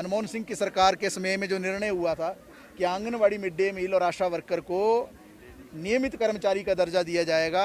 मनमोहन सिंह की सरकार के समय में जो निर्णय हुआ था कि आंगनवाड़ी मिड डे मील और आशा वर्कर को नियमित कर्मचारी का दर्जा दिया जाएगा।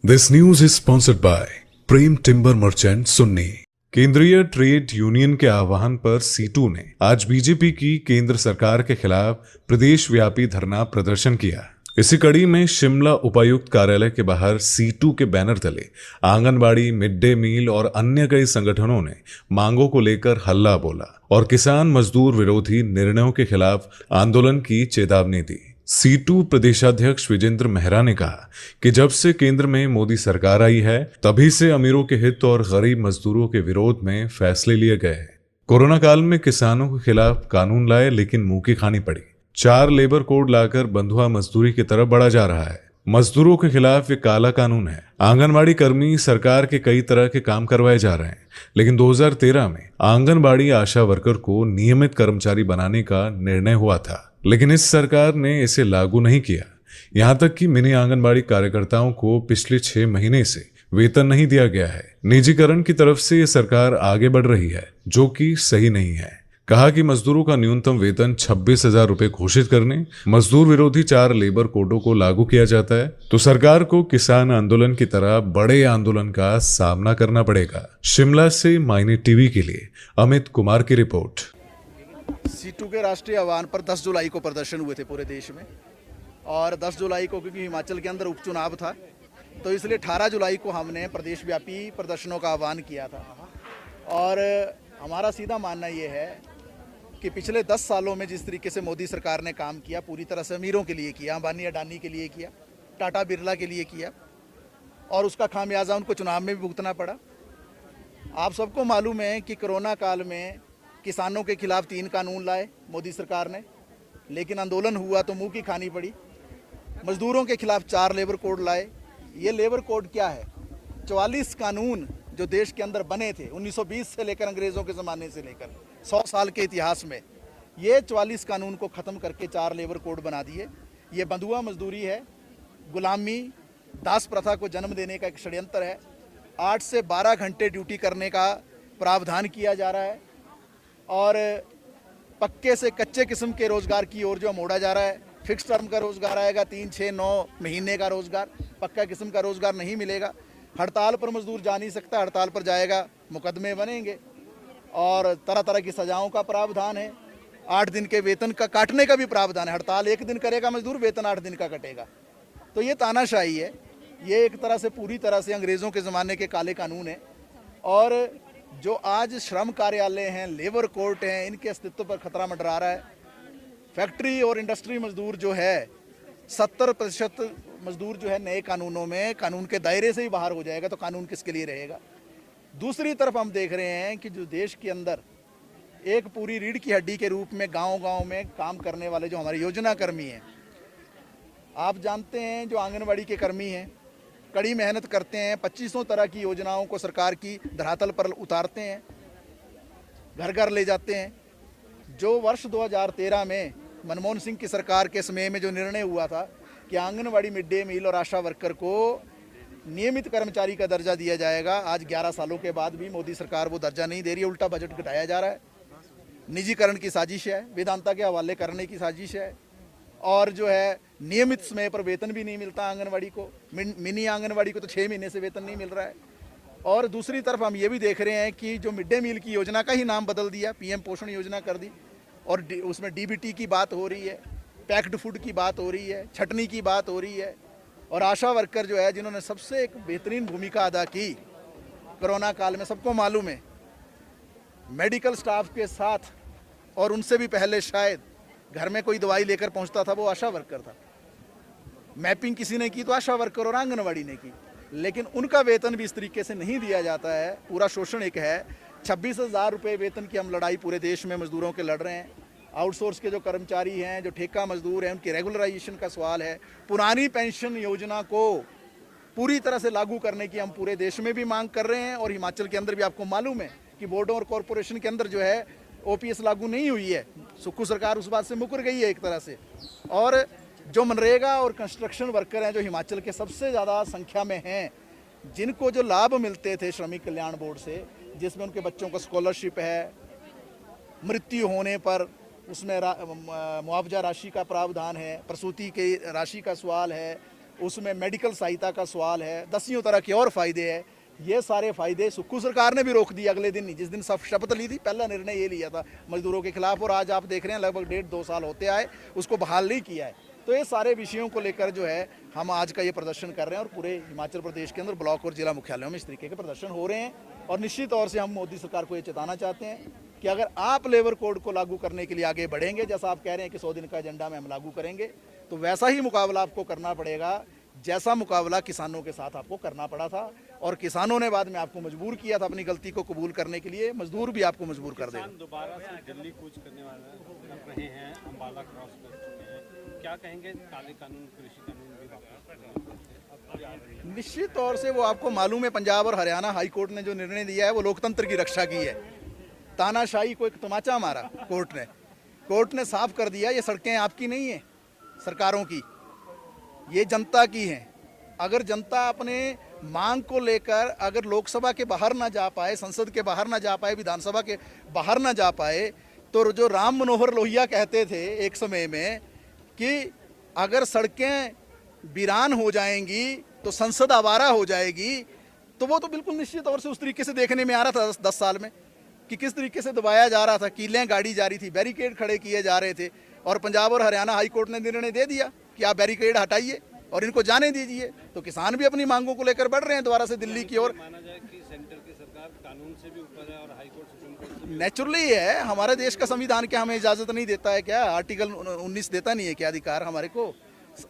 This news is sponsored by Prem timber merchant Sunni. केंद्रीय ट्रेड यूनियन के आह्वान पर सीटू ने आज बीजेपी की केंद्र सरकार के खिलाफ प्रदेश व्यापी धरना प्रदर्शन किया। इसी कड़ी में शिमला उपायुक्त कार्यालय के बाहर सीटू के बैनर तले आंगनबाड़ी, मिड डे मील और अन्य कई संगठनों ने मांगों को लेकर हल्ला बोला और किसान मजदूर विरोधी निर्णयों के खिलाफ आंदोलन की चेतावनी दी। सीटू प्रदेशाध्यक्ष विजेंद्र मेहरा ने कहा कि जब से केंद्र में मोदी सरकार आई है तभी से अमीरों के हित और गरीब मजदूरों के विरोध में फैसले लिए गए हैं। कोरोना काल में किसानों के खिलाफ कानून लाए लेकिन मुंह की खानी पड़ी। 4 लेबर कोड लाकर बंधुआ मजदूरी की तरफ बढ़ा जा रहा है। मजदूरों के खिलाफ ये काला कानून है। आंगनबाड़ी कर्मी सरकार के कई तरह के काम करवाए जा रहे हैं, लेकिन 2013 में आंगनबाड़ी आशा वर्कर को नियमित कर्मचारी बनाने का निर्णय हुआ था, लेकिन इस सरकार ने इसे लागू नहीं किया। यहां तक कि मिनी आंगनबाड़ी कार्यकर्ताओं को पिछले 6 महीने से वेतन नहीं दिया गया है। निजीकरण की तरफ से ये सरकार आगे बढ़ रही है, जो कि सही नहीं है। कहा कि मजदूरों का न्यूनतम वेतन 26,000 रुपए घोषित करने, मजदूर विरोधी 4 लेबर कोडों को लागू किया जाता है तो सरकार को किसान आंदोलन की तरह बड़े आंदोलन का सामना करना पड़ेगा। शिमला से मायने टीवी के लिए अमित कुमार की रिपोर्ट। सीटू के राष्ट्रीय आह्वान पर 10 जुलाई को प्रदर्शन हुए थे पूरे देश में, और 10 जुलाई को क्योंकि हिमाचल के अंदर उपचुनाव था तो इसलिए 18 जुलाई को हमने प्रदेश व्यापी प्रदर्शनों का आह्वान किया था। और हमारा सीधा मानना ये है कि पिछले 10 सालों में जिस तरीके से मोदी सरकार ने काम किया, पूरी तरह से अमीरों के लिए किया, अंबानी अडानी के लिए किया, टाटा बिरला के लिए किया, और उसका खामियाजा उनको चुनाव में भी भुगतना पड़ा। आप सबको मालूम है कि कोरोना काल में किसानों के खिलाफ 3 कानून लाए मोदी सरकार ने, लेकिन आंदोलन हुआ तो मुंह की खानी पड़ी। मजदूरों के खिलाफ 4 लेबर कोड लाए। ये लेबर कोड क्या है? 44 कानून जो देश के अंदर बने थे 1920 से लेकर अंग्रेज़ों के ज़माने से लेकर 100 साल के इतिहास में, ये 44 कानून को ख़त्म करके 4 लेबर कोड बना दिए। ये बंधुआ मजदूरी है, गुलामी, दास प्रथा को जन्म देने का एक षड्यंत्र है। 8 से 12 घंटे ड्यूटी करने का प्रावधान किया जा रहा है और पक्के से कच्चे किस्म के रोज़गार की ओर जो मोड़ा जा रहा है। फिक्स टर्म का रोज़गार आएगा, 3, 6, 9 महीने का रोज़गार, पक्का किस्म का रोज़गार नहीं मिलेगा। हड़ताल पर मजदूर जा नहीं सकता, हड़ताल पर जाएगा मुकदमे बनेंगे, और तरह तरह की सजाओं का प्रावधान है। 8 दिन के वेतन का काटने का भी प्रावधान है। हड़ताल 1 दिन करेगा मजदूर, वेतन 8 दिन का कटेगा। तो ये तानाशाही है, ये एक तरह से पूरी तरह से अंग्रेज़ों के ज़माने के काले कानून है। और जो आज श्रम कार्यालय हैं, लेबर कोर्ट हैं, इनके अस्तित्व पर खतरा मंडरा रहा है। फैक्ट्री और इंडस्ट्री मजदूर जो है 70% मजदूर जो है नए कानूनों में कानून के दायरे से ही बाहर हो जाएगा, तो कानून किसके लिए रहेगा? दूसरी तरफ हम देख रहे हैं कि जो देश के अंदर एक पूरी रीढ़ की हड्डी के रूप में गांव-गांव में काम करने वाले जो हमारे योजना कर्मी हैं, आप जानते हैं जो आंगनवाड़ी के कर्मी हैं, कड़ी मेहनत करते हैं, 2500 तरह की योजनाओं को सरकार की धरातल पर उतारते हैं, घर घर ले जाते हैं। जो वर्ष 2013 में मनमोहन सिंह की सरकार के समय में जो निर्णय हुआ था कि आंगनवाड़ी मिड डे मील और आशा वर्कर को नियमित कर्मचारी का दर्जा दिया जाएगा, आज 11 सालों के बाद भी मोदी सरकार वो दर्जा नहीं दे रही है, उल्टा बजट घटाया जा रहा है। निजीकरण की साजिश है, वेदांता के हवाले करने की साजिश है, और जो है नियमित समय पर वेतन भी नहीं मिलता आंगनवाड़ी को। मिनी आंगनवाड़ी को तो 6 महीने से वेतन नहीं मिल रहा है। और दूसरी तरफ हम ये भी देख रहे हैं कि जो मिड डे मील की योजना का ही नाम बदल दिया, पीएम पोषण योजना कर दी, और उसमें डीबीटी की बात हो रही है, पैक्ड फूड की बात हो रही है, छटनी की बात हो रही है। और आशा वर्कर जो है जिन्होंने सबसे एक बेहतरीन भूमिका अदा की कोरोना काल में, सबको मालूम है, मेडिकल स्टाफ के साथ और उनसे भी पहले शायद घर में कोई दवाई लेकर पहुंचता था वो आशा वर्कर था। मैपिंग किसी ने की तो आशा वर्कर और आंगनवाड़ी ने की, लेकिन उनका वेतन भी इस तरीके से नहीं दिया जाता है। पूरा शोषण एक है। 26,000 रुपये वेतन की हम लड़ाई पूरे देश में मजदूरों के लड़ रहे हैं। आउटसोर्स के जो कर्मचारी हैं, जो ठेका मजदूर हैं, उनकी रेगुलराइजेशन का सवाल है। पुरानी पेंशन योजना को पूरी तरह से लागू करने की हम पूरे देश में भी मांग कर रहे हैं, और हिमाचल के अंदर भी आपको मालूम है कि बोर्डों और कॉरपोरेशन के अंदर जो है ओपीएस लागू नहीं हुई है। सुक्खू सरकार उस बात से मुकर गई है एक तरह से। और जो मनरेगा और कंस्ट्रक्शन वर्कर हैं जो हिमाचल के सबसे ज़्यादा संख्या में हैं, जिनको जो लाभ मिलते थे श्रमिक कल्याण बोर्ड से, जिसमें उनके बच्चों को स्कॉलरशिप है, मृत्यु होने पर उसमें मुआवजा राशि का प्रावधान है, प्रसूति की राशि का सवाल है, उसमें मेडिकल सहायता का सवाल है, दसियों तरह के और फ़ायदे हैं। ये सारे फ़ायदे सुक्खू सरकार ने भी रोक दिए अगले दिन ही, जिस दिन शपथ ली थी। पहला निर्णय ये लिया था मजदूरों के खिलाफ, और आज आप देख रहे हैं लगभग 1.5-2 साल होते आए उसको बहाल नहीं किया है। तो ये सारे विषयों को लेकर जो है हम आज का ये प्रदर्शन कर रहे हैं, और पूरे हिमाचल प्रदेश के अंदर ब्लॉक और जिला मुख्यालयों में इस तरीके के प्रदर्शन हो रहे हैं। और निश्चित तौर से हम मोदी सरकार को ये चेताना चाहते हैं कि अगर आप लेबर कोड को लागू करने के लिए आगे बढ़ेंगे, जैसा आप कह रहे हैं कि 100 दिन का एजेंडा में हम लागू करेंगे, तो वैसा ही मुकाबला आपको करना पड़ेगा जैसा मुकाबला किसानों के साथ आपको करना पड़ा था। और किसानों ने बाद में आपको मजबूर किया था अपनी गलती को कबूल करने के लिए, मजदूर भी आपको मजबूर कर देगा। दोबारा से दिल्ली कूच करने रहे हैं, अंबाला क्रॉस कर चुके हैं, क्या कहेंगे? काले कानून, कृषि कानून भी वापस? निश्चित तौर से वो आपको मालूम है, पंजाब और हरियाणा हाई कोर्ट ने जो निर्णय दिया है वो लोकतंत्र की रक्षा की है। तानाशाही को एक तमाचा मारा कोर्ट ने साफ कर दिया ये सड़कें आपकी नहीं है, सरकारों की, ये जनता की हैं। अगर जनता अपने मांग को लेकर अगर लोकसभा के बाहर ना जा पाए, संसद के बाहर ना जा पाए, विधानसभा के बाहर ना जा पाए, तो जो राम मनोहर लोहिया कहते थे एक समय में कि अगर सड़कें वीरान हो जाएंगी तो संसद आवारा हो जाएगी, तो वो तो बिल्कुल निश्चित तौर से उस तरीके से देखने में आ रहा था 10 साल में कि किस तरीके से दबाया जा रहा था, कीलें गाड़ी जा रही थी, बैरिकेड खड़े किए जा रहे थे। और पंजाब और हरियाणा हाई कोर्ट ने निर्णय दे दिया कि आप बैरिकेड हटाइए और इनको जाने दीजिए। तो किसान भी अपनी मांगों को लेकर बढ़ रहे हैं दोबारा से दिल्ली की ओर। माना जाए कि सेंटर की सरकार कानून से भी ऊपर है और हाई कोर्ट, सुप्रीम कोर्ट से भी। नेचुरली है, हमारे देश का संविधान क्या हमें इजाज़त नहीं देता है क्या? आर्टिकल 19 देता नहीं है क्या अधिकार हमारे को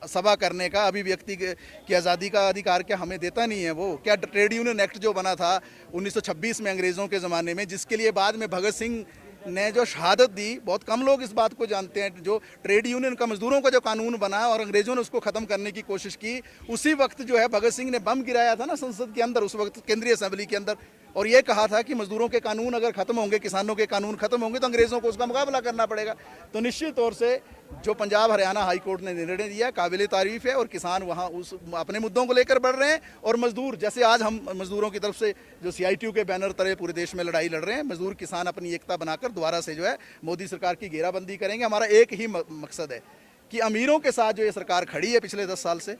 सभा करने का, अभिव्यक्ति की आज़ादी का अधिकार क्या हमें देता नहीं है? वो क्या ट्रेड यूनियन एक्ट जो बना था 1926 में अंग्रेज़ों के ज़माने में, जिसके लिए बाद में भगत सिंह ने जो शहादत दी, बहुत कम लोग इस बात को जानते हैं, जो ट्रेड यूनियन का मजदूरों का जो कानून बना और अंग्रेजों ने उसको ख़त्म करने की कोशिश की, उसी वक्त जो है भगत सिंह ने बम गिराया था ना संसद के अंदर, उस वक्त केंद्रीय असेंबली के अंदर, और ये कहा था कि मजदूरों के कानून अगर ख़त्म होंगे, किसानों के कानून ख़त्म होंगे, तो अंग्रेज़ों को उसका मुकाबला करना पड़ेगा। तो निश्चित तौर से जो पंजाब हरियाणा हाई कोर्ट ने निर्णय दिया काबिल तारीफ़ है, और किसान वहाँ उस अपने मुद्दों को लेकर बढ़ रहे हैं। और मजदूर, जैसे आज हम मजदूरों की तरफ से जो CITU के बैनर तले पूरे देश में लड़ाई लड़ रहे हैं, मजदूर किसान अपनी एकता बनाकर दोबारा से जो है मोदी सरकार की घेराबंदी करेंगे। हमारा एक ही मकसद है कि अमीरों के साथ जो ये सरकार खड़ी है पिछले 10 साल से,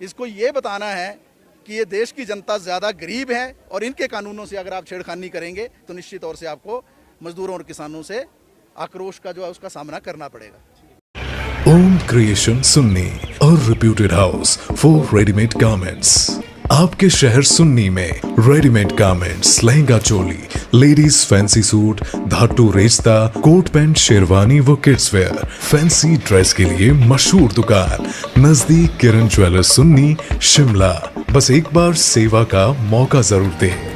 इसको ये बताना है कि ये देश की जनता ज़्यादा गरीब है, और इनके कानूनों से अगर आप छेड़खानी करेंगे तो निश्चित तौर से आपको मजदूरों और किसानों से आक्रोश का जो है उसका सामना करना पड़ेगा। ओम क्रिएशन सुन्नी और reputed house for readymade garments. आपके शहर सुन्नी में readymade garments, lehenga choli, ladies fancy suit, धातु रेशता, कोट पैंट, शेरवानी व किड्स वेयर, फैंसी ड्रेस के लिए मशहूर दुकान, नजदीक किरण ज्वेलर्स सुन्नी, शिमला। बस एक बार सेवा का मौका जरूर दें।